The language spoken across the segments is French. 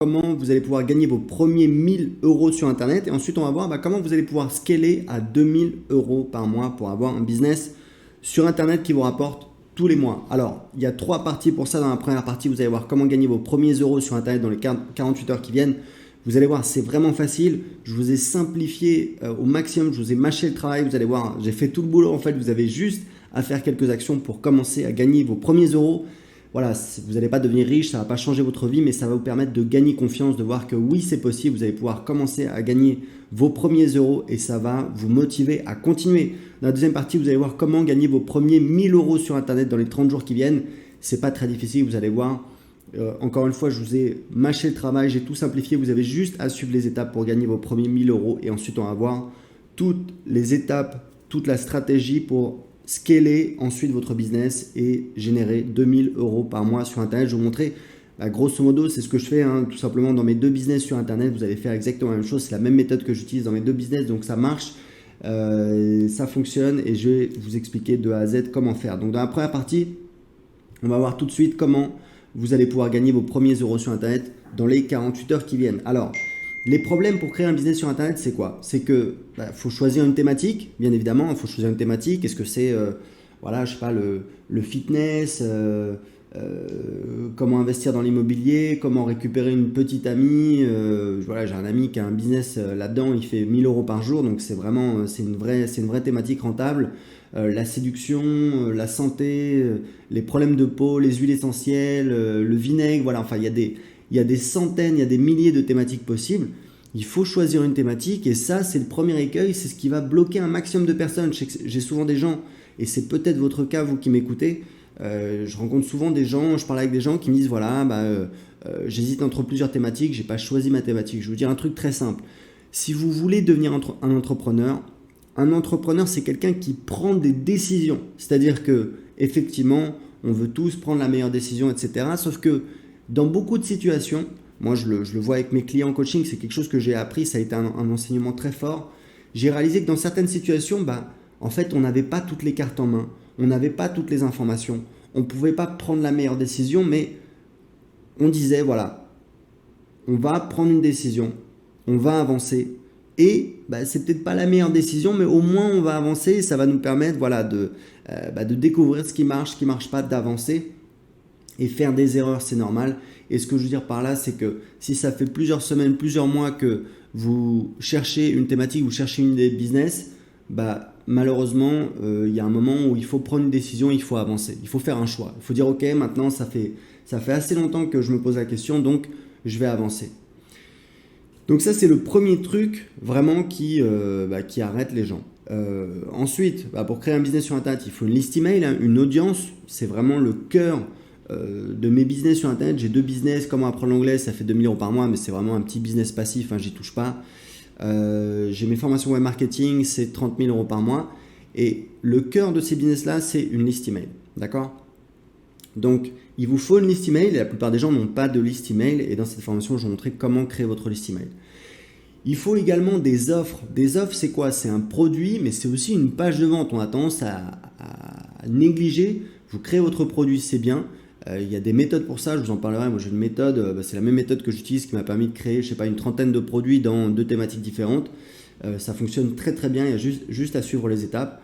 comment vous allez pouvoir gagner vos premiers 1000 euros sur Internet. Et ensuite, on va voir comment vous allez pouvoir scaler à 2000 euros par mois pour avoir un business sur Internet qui vous rapporte tous les mois. Alors, il y a 3 parties pour ça. Dans la première partie, vous allez voir comment gagner vos premiers euros sur Internet dans les 48 heures qui viennent. Vous allez voir, c'est vraiment facile. Je vous ai simplifié au maximum. Je vous ai mâché le travail. Vous allez voir, j'ai fait tout le boulot. En fait, vous avez juste à faire quelques actions pour commencer à gagner vos premiers euros. Voilà, vous n'allez pas devenir riche, ça ne va pas changer votre vie, mais ça va vous permettre de gagner confiance, de voir que oui, c'est possible. Vous allez pouvoir commencer à gagner vos premiers euros et ça va vous motiver à continuer. Dans la deuxième partie, vous allez voir comment gagner vos premiers 1000 euros sur Internet dans les 30 jours qui viennent. C'est pas très difficile, vous allez voir. Encore une fois, je vous ai mâché le travail, j'ai tout simplifié. Vous avez juste à suivre les étapes pour gagner vos premiers 1000 euros et ensuite on va voir toutes les étapes, toute la stratégie pour scaler ensuite votre business et générer 2000 euros par mois sur Internet. Je vais vous montrer, grosso modo, c'est ce que je fais tout simplement dans mes 2 business sur Internet. Vous allez faire exactement la même chose. C'est la même méthode que j'utilise dans mes 2 business, donc ça marche, ça fonctionne et je vais vous expliquer de A à Z comment faire. Donc dans la première partie, on va voir tout de suite comment vous allez pouvoir gagner vos premiers euros sur Internet dans les 48 heures qui viennent. Alors, les problèmes pour créer un business sur Internet, c'est quoi? C'est que faut choisir une thématique, bien évidemment, il faut choisir une thématique. Est-ce que c'est, voilà, je sais pas, le fitness, comment investir dans l'immobilier, comment récupérer une petite amie. Voilà, j'ai un ami qui a un business là-dedans, il fait 1000 euros par jour, donc c'est vraiment, c'est une vraie thématique rentable. La séduction, la santé, les problèmes de peau, les huiles essentielles, le vinaigre, voilà, enfin il y a des centaines, il y a des milliers de thématiques possibles. Il faut choisir une thématique et ça, c'est le premier écueil, c'est ce qui va bloquer un maximum de personnes. J'ai souvent des gens, et c'est peut-être votre cas, vous qui m'écoutez, je rencontre souvent des gens, je parle avec des gens qui me disent voilà, j'hésite entre plusieurs thématiques, j'ai pas choisi ma thématique. Je vais vous dire un truc très simple. Si vous voulez devenir un entrepreneur, c'est quelqu'un qui prend des décisions. C'est-à-dire que effectivement, on veut tous prendre la meilleure décision, etc. Sauf que dans beaucoup de situations, moi je le vois avec mes clients en coaching, c'est quelque chose que j'ai appris, ça a été un enseignement très fort. J'ai réalisé que dans certaines situations, en fait, on n'avait pas toutes les cartes en main, on n'avait pas toutes les informations, on ne pouvait pas prendre la meilleure décision, mais on disait, voilà, on va prendre une décision, on va avancer, et c'est peut-être pas la meilleure décision, mais au moins on va avancer, et ça va nous permettre de découvrir ce qui marche pas, d'avancer. Et faire des erreurs, c'est normal. Et ce que je veux dire par là, c'est que si ça fait plusieurs semaines, plusieurs mois que vous cherchez une thématique, vous cherchez une idée de business, malheureusement, il y a un moment où il faut prendre une décision, il faut avancer. Il faut faire un choix. Il faut dire, ok, maintenant, ça fait assez longtemps que je me pose la question, donc je vais avancer. Donc ça, c'est le premier truc vraiment qui arrête les gens. Ensuite, pour créer un business sur Internet, il faut une liste email, une audience. C'est vraiment le cœur de mes business sur Internet. J'ai 2 business, comment apprendre l'anglais, ça fait 2000 euros par mois, mais c'est vraiment un petit business passif, j'y touche pas. J'ai mes formations web marketing, c'est 30 000 euros par mois. Et le cœur de ces business-là, c'est une liste email. D'accord? Donc, il vous faut une liste email et la plupart des gens n'ont pas de liste email. Et dans cette formation, je vais vous montrer comment créer votre liste email. Il faut également des offres. Des offres, c'est quoi? C'est un produit, mais c'est aussi une page de vente. On a tendance à négliger. Vous créez votre produit, c'est bien. Il y a des méthodes pour ça, je vous en parlerai. Moi, j'ai une méthode, c'est la même méthode que j'utilise qui m'a permis de créer, je sais pas, une trentaine de produits dans 2 thématiques différentes. Ça fonctionne très très bien, il y a juste à suivre les étapes.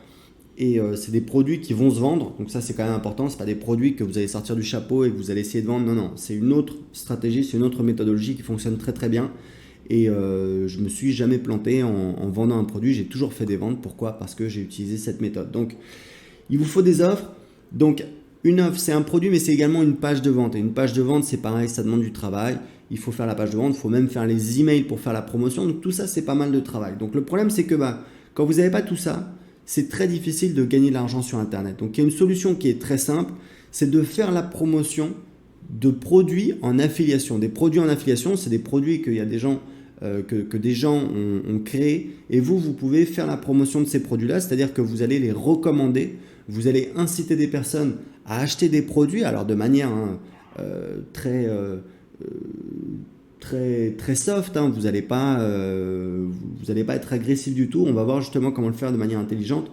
Et c'est des produits qui vont se vendre, donc ça c'est quand même important. C'est pas des produits que vous allez sortir du chapeau et que vous allez essayer de vendre. Non, c'est une autre stratégie, c'est une autre méthodologie qui fonctionne très très bien. Et je me suis jamais planté en vendant un produit, j'ai toujours fait des ventes. Pourquoi? Parce que j'ai utilisé cette méthode. Donc, il vous faut des offres. Donc, une offre, c'est un produit, mais c'est également une page de vente. Et une page de vente, c'est pareil, ça demande du travail. Il faut faire la page de vente, il faut même faire les emails pour faire la promotion. Donc, tout ça, c'est pas mal de travail. Donc, le problème, c'est que quand vous n'avez pas tout ça, c'est très difficile de gagner de l'argent sur Internet. Donc, il y a une solution qui est très simple, c'est de faire la promotion de produits en affiliation. Des produits en affiliation, c'est des produits qu'il y a des gens que des gens ont créé et vous pouvez faire la promotion de ces produits-là, c'est-à-dire que vous allez les recommander, vous allez inciter des personnes à acheter des produits, alors de manière très, très, très soft, vous n'allez pas être agressif du tout, on va voir justement comment le faire de manière intelligente,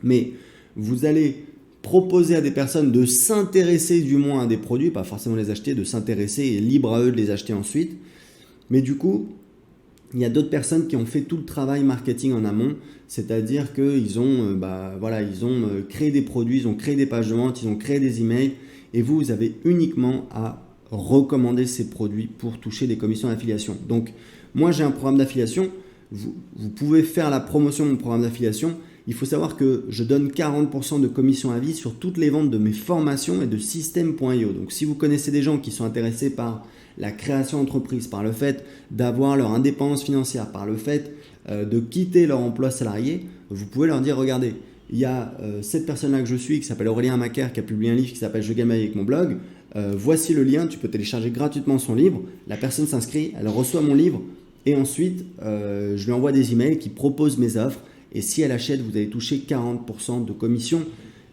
mais vous allez proposer à des personnes de s'intéresser du moins à des produits, pas forcément les acheter, de s'intéresser et libre à eux de les acheter ensuite. Mais du coup, il y a d'autres personnes qui ont fait tout le travail marketing en amont, c'est-à-dire qu'ils ont, créé des produits, ils ont créé des pages de vente, ils ont créé des emails, et vous avez uniquement à recommander ces produits pour toucher des commissions d'affiliation. Donc, moi, j'ai un programme d'affiliation. Vous pouvez faire la promotion de mon programme d'affiliation. Il faut savoir que je donne 40% de commission à vie sur toutes les ventes de mes formations et de System.io. Donc, si vous connaissez des gens qui sont intéressés par la création d'entreprise, par le fait d'avoir leur indépendance financière, par le fait de quitter leur emploi salarié, vous pouvez leur dire, regardez, il y a cette personne-là que je suis qui s'appelle Aurélien Macaire qui a publié un livre qui s'appelle Je gagne ma vie avec mon blog. Voici le lien, tu peux télécharger gratuitement son livre. La personne s'inscrit, elle reçoit mon livre et ensuite je lui envoie des emails qui proposent mes offres. Et si elle achète, vous allez toucher 40% de commission.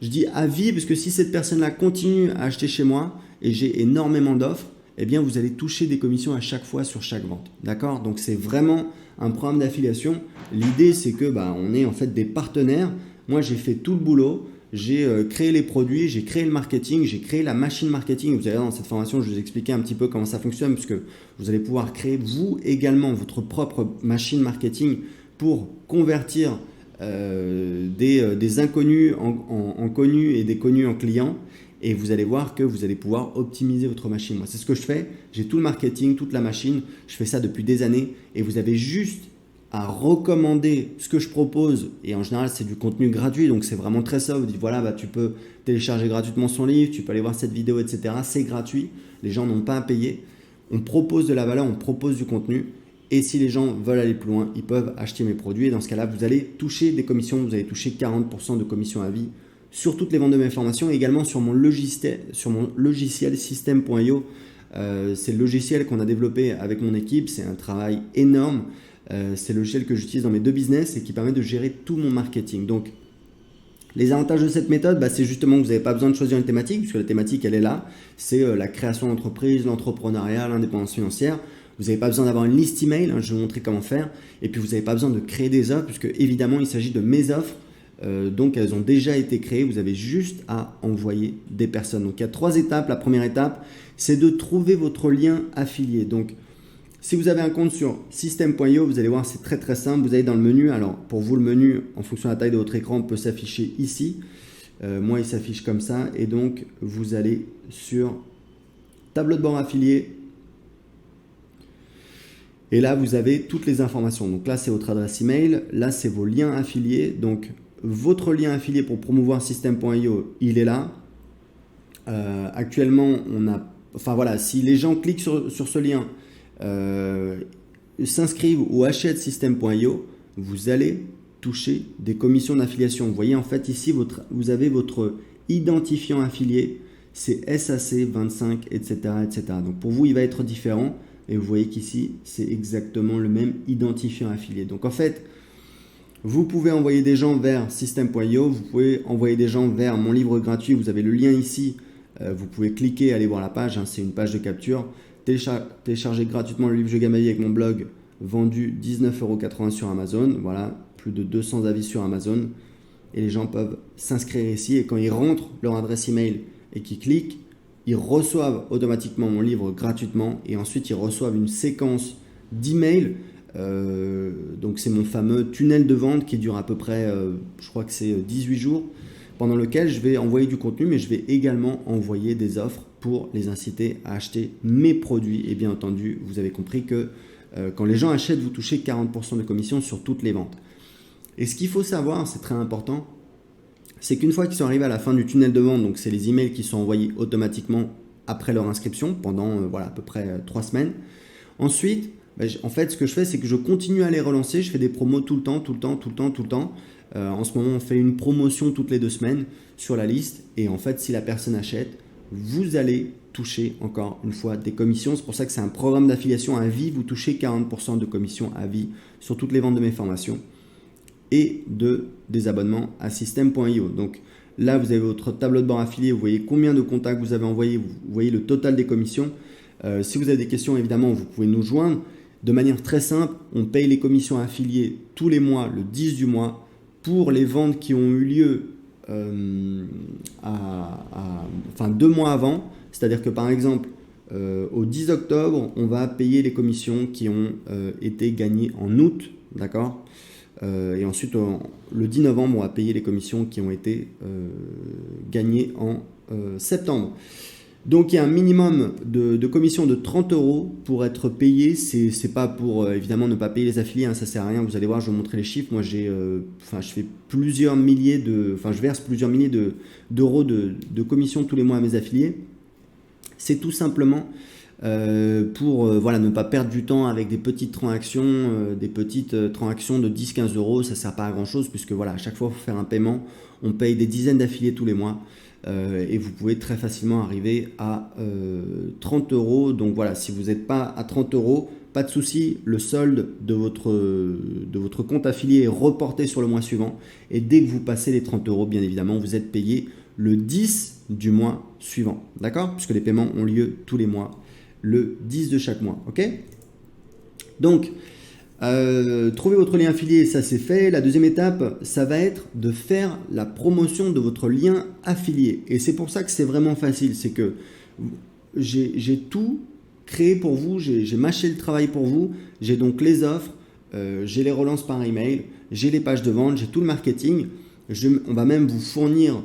Je dis à vie parce que si cette personne-là continue à acheter chez moi et j'ai énormément d'offres, eh bien vous allez toucher des commissions à chaque fois sur chaque vente. D'accord? Donc c'est vraiment un programme d'affiliation. L'idée c'est que on est en fait des partenaires. Moi j'ai fait tout le boulot. J'ai créé les produits, j'ai créé le marketing, j'ai créé la machine marketing. Vous allez voir dans cette formation, je vais vous expliquer un petit peu comment ça fonctionne puisque vous allez pouvoir créer vous également votre propre machine marketing pour convertir des inconnus en connus et des connus en clients. Et vous allez voir que vous allez pouvoir optimiser votre machine. Moi, c'est ce que je fais. J'ai tout le marketing, toute la machine. Je fais ça depuis des années. Et vous avez juste à recommander ce que je propose. Et en général, c'est du contenu gratuit. Donc, c'est vraiment très ça. Vous dites, voilà, tu peux télécharger gratuitement son livre. Tu peux aller voir cette vidéo, etc. C'est gratuit. Les gens n'ont pas à payer. On propose de la valeur, on propose du contenu. Et si les gens veulent aller plus loin, ils peuvent acheter mes produits. Et dans ce cas-là, vous allez toucher des commissions. Vous allez toucher 40% de commissions à vie sur toutes les ventes de mes formations et également sur mon logiciel System.io. C'est le logiciel qu'on a développé avec mon équipe. C'est un travail énorme. C'est le logiciel que j'utilise dans mes deux business et qui permet de gérer tout mon marketing. Donc, les avantages de cette méthode, c'est justement que vous n'avez pas besoin de choisir une thématique puisque la thématique, elle est là. C'est la création d'entreprise, l'entrepreneuriat, l'indépendance financière. Vous n'avez pas besoin d'avoir une liste email. Je vais vous montrer comment faire. Et puis, vous n'avez pas besoin de créer des offres puisque évidemment, il s'agit de mes offres. Donc elles ont déjà été créées, vous avez juste à envoyer des personnes. Donc il y a 3 étapes. La première étape, c'est de trouver votre lien affilié. Donc si vous avez un compte sur System.io, vous allez voir, c'est très très simple. Vous allez dans le menu. Alors pour vous, le menu, en fonction de la taille de votre écran, peut s'afficher ici. Moi, il s'affiche comme ça. Et donc vous allez sur tableau de bord affilié. Et là, vous avez toutes les informations. Donc là, c'est votre adresse email. Là, c'est vos liens affiliés. Donc votre lien affilié pour promouvoir System.io, il est là. Actuellement, si les gens cliquent sur ce lien, s'inscrivent ou achètent System.io, vous allez toucher des commissions d'affiliation. Vous voyez, en fait, ici, vous avez votre identifiant affilié, c'est SAC 25, etc., etc. Donc, pour vous, il va être différent. Et vous voyez qu'ici, c'est exactement le même identifiant affilié. Donc, en fait, vous pouvez envoyer des gens vers System.io, vous pouvez envoyer des gens vers mon livre gratuit, vous avez le lien ici, vous pouvez cliquer, aller voir la page, c'est une page de capture, télécharger gratuitement le livre Je gagne ma vie avec mon blog, vendu 19,80 € sur Amazon, voilà, plus de 200 avis sur Amazon, et les gens peuvent s'inscrire ici, et quand ils rentrent leur adresse email et qu'ils cliquent, ils reçoivent automatiquement mon livre gratuitement, et ensuite ils reçoivent une séquence d'emails. Donc c'est mon fameux tunnel de vente qui dure à peu près, je crois que c'est 18 jours, pendant lequel je vais envoyer du contenu, mais je vais également envoyer des offres pour les inciter à acheter mes produits. Et bien entendu, vous avez compris que quand les gens achètent, vous touchez 40% de commission sur toutes les ventes. Et ce qu'il faut savoir, c'est très important, c'est qu'une fois qu'ils sont arrivés à la fin du tunnel de vente, donc c'est les emails qui sont envoyés automatiquement après leur inscription pendant à peu près 3 semaines. Ensuite, en fait, ce que je fais, c'est que je continue à les relancer. Je fais des promos tout le temps. En ce moment, on fait une promotion toutes les 2 semaines sur la liste. Et en fait, si la personne achète, vous allez toucher encore une fois des commissions. C'est pour ça que c'est un programme d'affiliation à vie. Vous touchez 40% de commissions à vie sur toutes les ventes de mes formations et des abonnements à System.io. Donc là, vous avez votre tableau de bord affilié. Vous voyez combien de contacts vous avez envoyés. Vous voyez le total des commissions. Si vous avez des questions, évidemment, vous pouvez nous joindre. De manière très simple, on paye les commissions affiliées tous les mois, le 10 du mois, pour les ventes qui ont eu lieu enfin 2 mois avant. C'est-à-dire que par exemple, au 10 octobre, on va payer les commissions qui ont été gagnées en août, d'accord? Et ensuite, le 10 novembre, on va payer les commissions qui ont été gagnées en septembre. Donc il y a un minimum de commission de 30 euros pour être payé. C'est pas pour évidemment ne pas payer les affiliés, hein, ça sert à rien. Vous allez voir, je vais vous montrer les chiffres. Moi je fais plusieurs milliers je verse plusieurs milliers d'euros de commission tous les mois à mes affiliés. C'est tout simplement pour voilà, ne pas perdre du temps avec des petites transactions, de 10-15 euros. Ça ne sert pas à grand chose puisque voilà, à chaque fois il faut faire un paiement. On paye des dizaines d'affiliés tous les mois et vous pouvez très facilement arriver à 30 euros. Donc voilà, si vous n'êtes pas à 30 euros, pas de souci, le solde de votre compte affilié est reporté sur le mois suivant. Et dès que vous passez les 30 euros, bien évidemment, vous êtes payé le 10 du mois suivant. D'accord? Puisque les paiements ont lieu tous les mois, le 10 de chaque mois. Ok? Donc, trouvez votre lien affilié, ça c'est fait. La deuxième étape, ça va être de faire la promotion de votre lien affilié. Et c'est pour ça que c'est vraiment facile. C'est que j'ai tout créé pour vous, j'ai mâché le travail pour vous. J'ai donc les offres, j'ai les relances par email, j'ai les pages de vente, j'ai tout le marketing. On va même vous fournir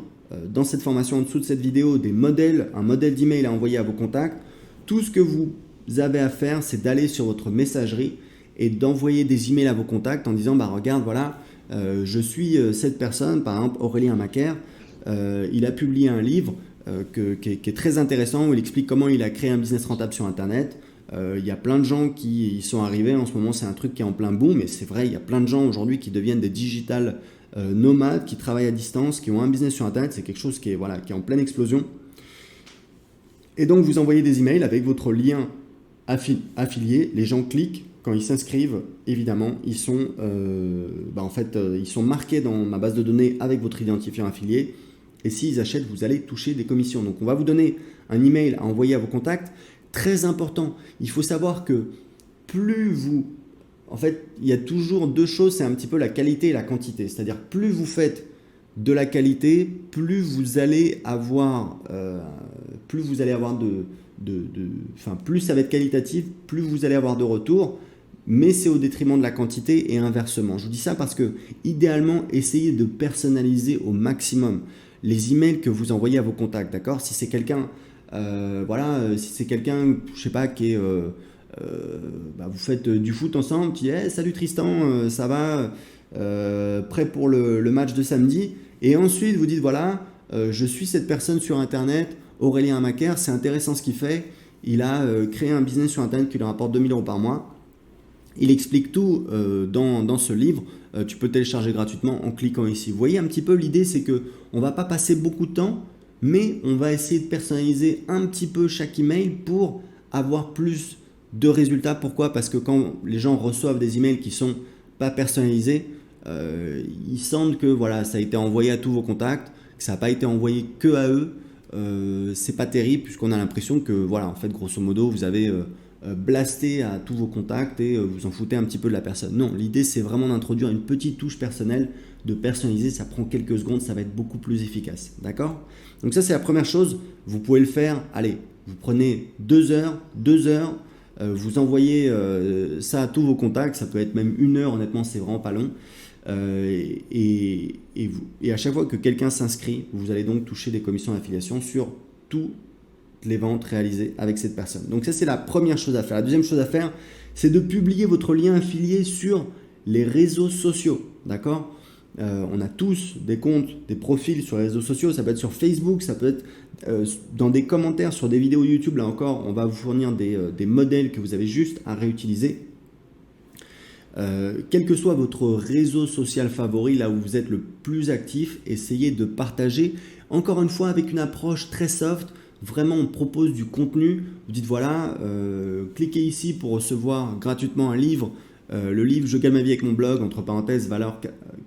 dans cette formation en dessous de cette vidéo un modèle d'email à envoyer à vos contacts. Tout ce que vous avez à faire, c'est d'aller sur votre messagerie et d'envoyer des emails à vos contacts en disant bah regarde, voilà, je suis cette personne, par exemple Aurélien Macaire, il a publié un livre qui est très intéressant où il explique comment il a créé un business rentable sur internet. Il y a plein de gens qui y sont arrivés en ce moment, c'est un truc qui est en plein boom, mais c'est vrai, il y a plein de gens aujourd'hui qui deviennent des digital nomades, qui travaillent à distance, qui ont un business sur internet. C'est quelque chose qui est en pleine explosion. Et donc vous envoyez des emails avec votre lien affilié, les gens cliquent. Quand ils s'inscrivent, évidemment, ils sont marqués dans ma base de données avec votre identifiant affilié. Et s'ils achètent, vous allez toucher des commissions. Donc, on va vous donner un email à envoyer à vos contacts. Très important, il faut savoir que en fait, il y a toujours deux choses, c'est un petit peu la qualité et la quantité. C'est-à-dire, plus vous faites de la qualité, plus vous allez avoir, plus ça va être qualitatif, plus vous allez avoir de retours. Mais c'est au détriment de la quantité et inversement. Je vous dis ça parce que, idéalement, essayez de personnaliser au maximum les emails que vous envoyez à vos contacts, d'accord? Si c'est quelqu'un, si c'est quelqu'un, je sais pas, qui est, vous faites du foot ensemble, qui dit hey, salut Tristan, ça va, prêt pour le match de samedi, et ensuite vous dites voilà, je suis cette personne sur internet, Aurélien Macaire, c'est intéressant ce qu'il fait, il a créé un business sur internet qui lui rapporte 2000 euros par mois. Il explique tout dans ce livre. Tu peux télécharger gratuitement en cliquant ici. Vous voyez un petit peu l'idée, c'est que on va pas passer beaucoup de temps, mais on va essayer de personnaliser un petit peu chaque email pour avoir plus de résultats. Pourquoi? Parce que quand les gens reçoivent des emails qui sont pas personnalisés, ils sentent que voilà, ça a été envoyé à tous vos contacts, que ça n'a pas été envoyé que à eux. C'est pas terrible puisqu'on a l'impression que voilà, en fait, grosso modo, vous avez blaster à tous vos contacts et vous en foutez un petit peu de la personne. Non, l'idée c'est vraiment d'introduire une petite touche personnelle, de personnaliser, ça prend quelques secondes, ça va être beaucoup plus efficace. D'accord? Donc ça c'est la première chose, vous pouvez le faire, allez, vous prenez 2 heures, vous envoyez ça à tous vos contacts, ça peut être même 1 heure, honnêtement c'est vraiment pas long. Et à chaque fois que quelqu'un s'inscrit, vous allez donc toucher des commissions d'affiliation sur tout les ventes réalisées avec cette personne. Donc ça c'est la première chose à faire. La deuxième chose à faire, c'est de publier votre lien affilié sur les réseaux sociaux. D'accord? On a tous des comptes, des profils sur les réseaux sociaux. Ça peut être sur Facebook, ça peut être dans des commentaires sur des vidéos YouTube. Là encore, on va vous fournir des modèles que vous avez juste à réutiliser. Quel que soit votre réseau social favori, là où vous êtes le plus actif, essayez de partager. Encore une fois, avec une approche très soft. Vraiment, on propose du contenu. Vous dites voilà, cliquez ici pour recevoir gratuitement un livre. Le livre Je gagne ma vie avec mon blog, entre parenthèses, valeur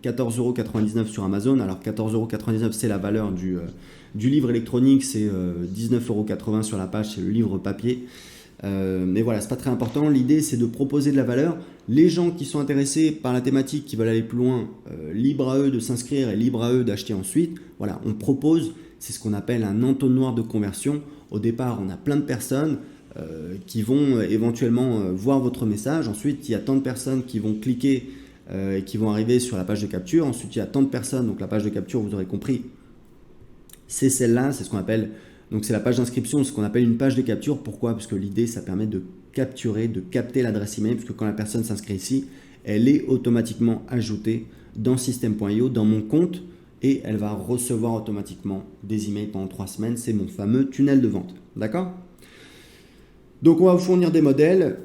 14,99 € sur Amazon. Alors 14,99 € c'est la valeur du livre électronique, c'est 19,80 € sur la page, c'est le livre papier. Mais voilà, c'est pas très important. L'idée, c'est de proposer de la valeur. Les gens qui sont intéressés par la thématique, qui veulent aller plus loin, libre à eux de s'inscrire et libre à eux d'acheter ensuite. Voilà, on propose, c'est ce qu'on appelle un entonnoir de conversion. Au départ, on a plein de personnes qui vont éventuellement voir votre message. Ensuite, il y a tant de personnes qui vont cliquer et qui vont arriver sur la page de capture. Ensuite, il y a tant de personnes, donc la page de capture, vous aurez compris, c'est celle-là, c'est ce qu'on appelle, donc c'est la page d'inscription, ce qu'on appelle une page de capture. Pourquoi? Parce que l'idée, ça permet de capturer, de capter l'adresse email, puisque quand la personne s'inscrit ici, elle est automatiquement ajoutée dans Systeme.io, dans mon compte, et elle va recevoir automatiquement des emails pendant 3 semaines. C'est mon fameux tunnel de vente. D'accord? Donc on va vous fournir des modèles,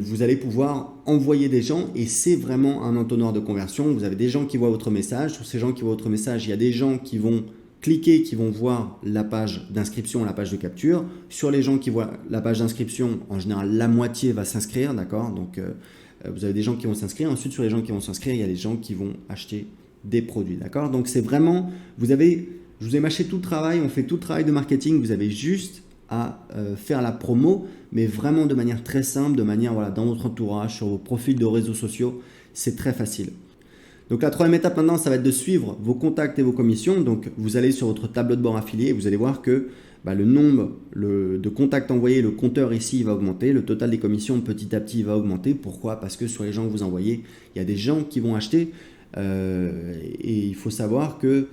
vous allez pouvoir envoyer des gens et c'est vraiment un entonnoir de conversion. Vous avez des gens qui voient votre message, sur ces gens qui voient votre message, il y a des gens qui vont cliquer, qui vont voir la page d'inscription, la page de capture. Sur les gens qui voient la page d'inscription, en général la moitié va s'inscrire, d'accord? Donc vous avez des gens qui vont s'inscrire, ensuite sur les gens qui vont s'inscrire, il y a des gens qui vont acheter des produits, d'accord? Donc c'est vraiment, je vous ai mâché tout le travail, on fait tout le travail de marketing, vous avez juste à faire la promo, mais vraiment de manière très simple, de manière voilà, dans votre entourage, sur vos profils de réseaux sociaux, c'est très facile. Donc la troisième étape maintenant, ça va être de suivre vos contacts et vos commissions. Donc vous allez sur votre tableau de bord affilié et vous allez voir que le nombre de contacts envoyés, le compteur ici va augmenter, le total des commissions petit à petit va augmenter. Pourquoi? Parce que sur les gens que vous envoyez, il y a des gens qui vont acheter et il faut savoir que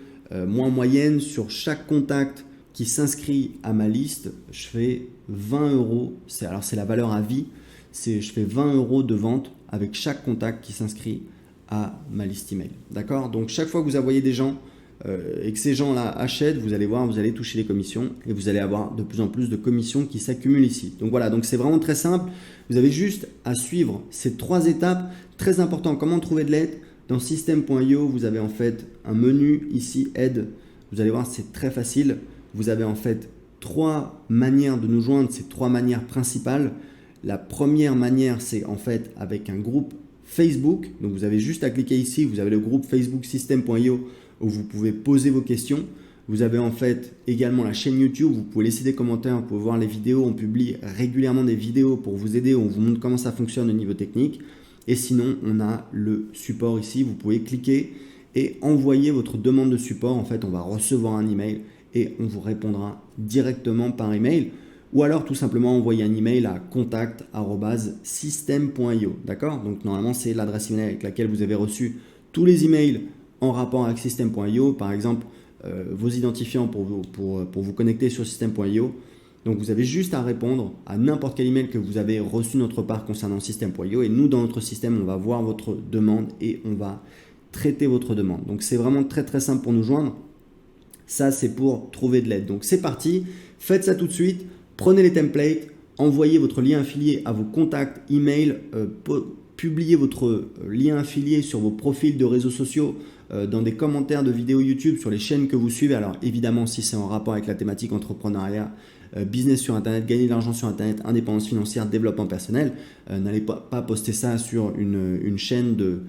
moi en moyenne sur chaque contact qui s'inscrit à ma liste, je fais 20 euros. Alors c'est la valeur à vie. Je fais 20 euros de vente avec chaque contact qui s'inscrit à ma liste email. D'accord? Donc chaque fois que vous envoyez des gens et que ces gens-là achètent, vous allez voir, vous allez toucher les commissions et vous allez avoir de plus en plus de commissions qui s'accumulent ici. Donc voilà, donc c'est vraiment très simple. Vous avez juste à suivre ces 3 étapes. Très important, comment trouver de l'aide? Dans Systeme.io, vous avez en fait un menu ici, aide. Vous allez voir, c'est très facile. Vous avez en fait 3 manières de nous joindre, c'est 3 manières principales. La première manière, c'est en fait avec un groupe Facebook. Donc vous avez juste à cliquer ici, vous avez le groupe Facebook Systeme.io où vous pouvez poser vos questions. Vous avez en fait également la chaîne YouTube, vous pouvez laisser des commentaires, vous pouvez voir les vidéos. On publie régulièrement des vidéos pour vous aider, on vous montre comment ça fonctionne au niveau technique. Et sinon, on a le support ici, vous pouvez cliquer et envoyer votre demande de support. En fait, on va recevoir un email et on vous répondra directement par email ou alors tout simplement envoyer un email à contact@systeme.io. D'accord? Donc normalement, c'est l'adresse email avec laquelle vous avez reçu tous les emails en rapport avec Systeme.io, par exemple vos identifiants pour vous connecter sur Systeme.io. Donc vous avez juste à répondre à n'importe quel email que vous avez reçu de notre part concernant Systeme.io et nous dans notre système, on va voir votre demande et on va traiter votre demande. Donc c'est vraiment très très simple pour nous joindre. Ça, c'est pour trouver de l'aide. Donc, c'est parti. Faites ça tout de suite. Prenez les templates. Envoyez votre lien affilié à vos contacts email. Publiez votre lien affilié sur vos profils de réseaux sociaux, dans des commentaires de vidéos YouTube sur les chaînes que vous suivez. Alors, évidemment, si c'est en rapport avec la thématique entrepreneuriat, business sur Internet, gagner de l'argent sur Internet, indépendance financière, développement personnel, n'allez pas poster ça sur une chaîne de...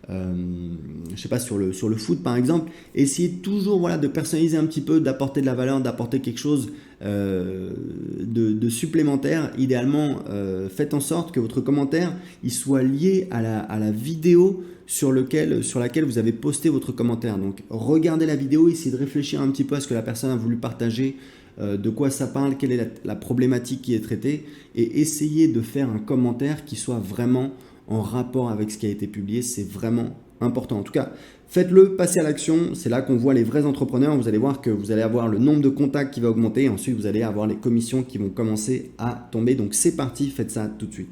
je sais pas, sur le foot par exemple. Essayez toujours voilà, de personnaliser un petit peu, d'apporter de la valeur, d'apporter quelque chose de supplémentaire. Idéalement, faites en sorte que votre commentaire il soit lié à la vidéo sur laquelle vous avez posté votre commentaire. Donc regardez la vidéo, essayez de réfléchir un petit peu à ce que la personne a voulu partager, de quoi ça parle, quelle est la problématique qui est traitée et essayez de faire un commentaire qui soit vraiment en rapport avec ce qui a été publié. C'est vraiment important. En tout cas, faites-le, passez à l'action. C'est là qu'on voit les vrais entrepreneurs. Vous allez voir que vous allez avoir le nombre de contacts qui va augmenter et ensuite vous allez avoir les commissions qui vont commencer à tomber. Donc c'est parti, faites ça tout de suite.